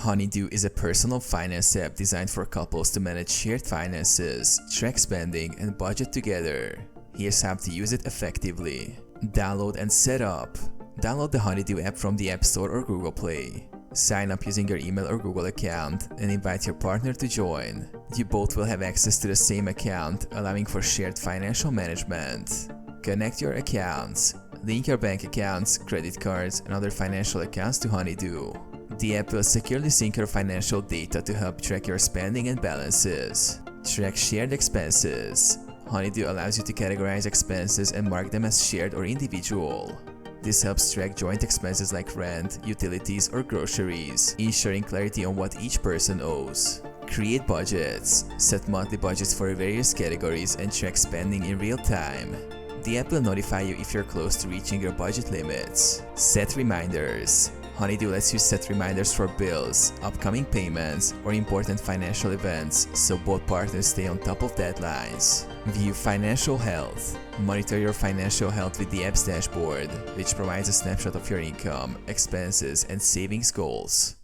Honeydue is a personal finance app designed for couples to manage shared finances, track spending, and budget together. Here's how to use it effectively. Download and set up. Download the Honeydue app from the App Store or Google Play. Sign up using your email or Google account and invite your partner to join. You both will have access to the same account, allowing for shared financial management. Connect your accounts. Link your bank accounts, credit cards, and other financial accounts to Honeydue. The app will securely sync your financial data to help track your spending and balances. Track shared expenses. Honeydue allows you to categorize expenses and mark them as shared or individual. This helps track joint expenses like rent, utilities, or groceries, ensuring clarity on what each person owes. Create budgets. Set monthly budgets for various categories and track spending in real time. The app will notify you if you're close to reaching your budget limits. Set reminders. Honeydue lets you set reminders for bills, upcoming payments, or important financial events so both partners stay on top of deadlines. View financial health. Monitor your financial health with the app's dashboard, which provides a snapshot of your income, expenses, and savings goals.